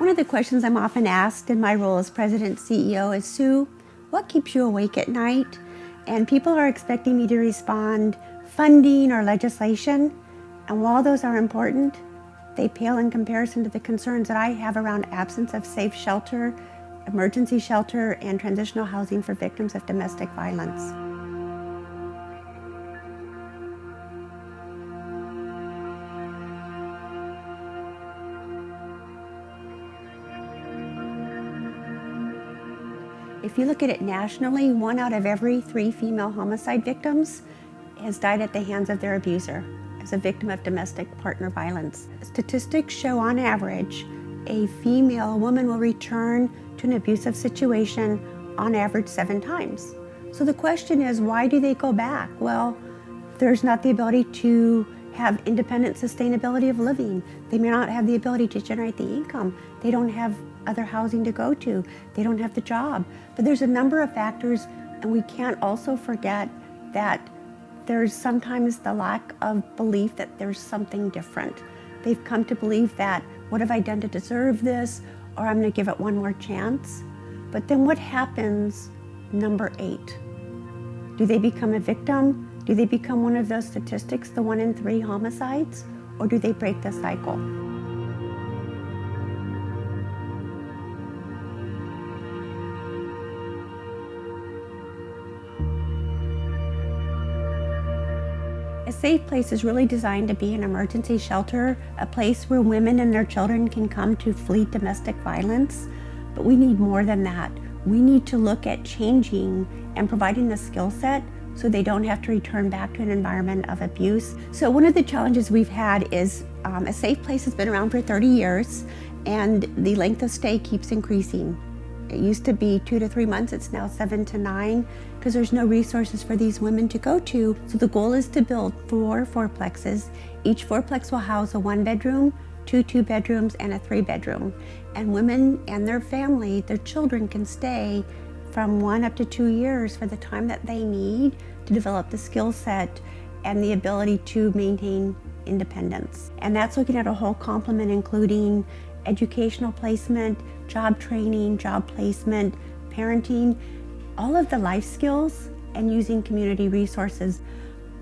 One of the questions I'm often asked in my role as President CEO is, Sue, what keeps you awake at night? And people are expecting me to respond, funding or legislation. And while those are important, they pale in comparison to the concerns that I have around absence of safe shelter, emergency shelter, and transitional housing for victims of domestic violence. If you look at it nationally, 1 out of every 3 female homicide victims has died at the hands of their abuser as a victim of domestic partner violence. Statistics show on average, a woman will return to an abusive situation on average 7 times. So the question is, why do they go back? Well, there's not the ability to have independent sustainability of living. They may not have the ability to generate the income. They don't have other housing to go to. They don't have the job. But there's a number of factors, and we can't also forget that there's sometimes the lack of belief that there's something different. They've come to believe that, what have I done to deserve this? Or I'm gonna give it one more chance. But then what happens, number 8? Do they become a victim? Do they become one of those statistics, the 1 in 3 homicides? Or do they break the cycle? A safe place is really designed to be an emergency shelter, a place where women and their children can come to flee domestic violence. But we need more than that. We need to look at changing and providing the skill set so they don't have to return back to an environment of abuse. So one of the challenges we've had is a safe place has been around for 30 years and the length of stay keeps increasing. It used to be 2 to 3 months, it's now 7 to 9 because there's no resources for these women to go to. So the goal is to build 4 fourplexes. Each fourplex will house a 1-bedroom, 2 2-bedrooms, and a 3-bedroom. And women and their family, their children can stay from 1 up to 2 years for the time that they need to develop the skill set and the ability to maintain independence. And that's looking at a whole complement, including educational placement, job training, job placement, parenting, all of the life skills, and using community resources.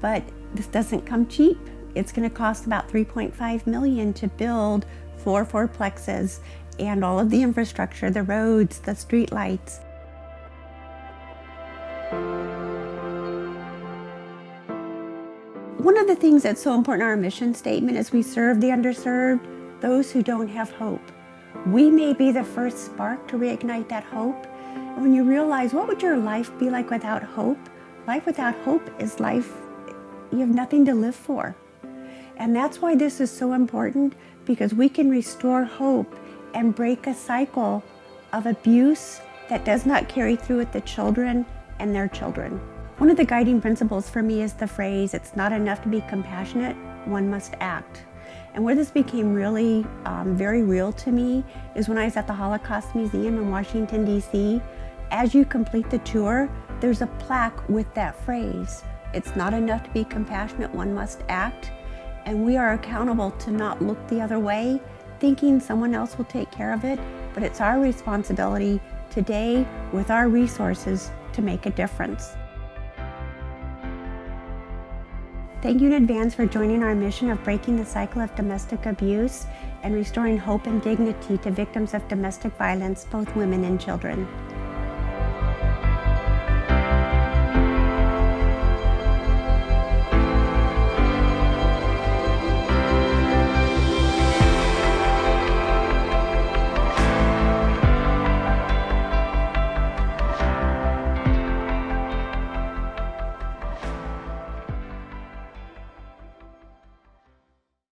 But this doesn't come cheap. It's going to cost about $3.5 million to build 4 fourplexes and all of the infrastructure, the roads, the street lights. One of the things that's so important in our mission statement is we serve the underserved, those who don't have hope. We may be the first spark to reignite that hope. And when you realize, what would your life be like without hope? Life without hope is life you have nothing to live for. And that's why this is so important, because we can restore hope and break a cycle of abuse that does not carry through with the children and their children. One of the guiding principles for me is the phrase, it's not enough to be compassionate, one must act. And where this became really very real to me is when I was at the Holocaust Museum in Washington, D.C. As you complete the tour, there's a plaque with that phrase. It's not enough to be compassionate, one must act. And we are accountable to not look the other way, thinking someone else will take care of it, but it's our responsibility today with our resources to make a difference. Thank you in advance for joining our mission of breaking the cycle of domestic abuse and restoring hope and dignity to victims of domestic violence, both women and children.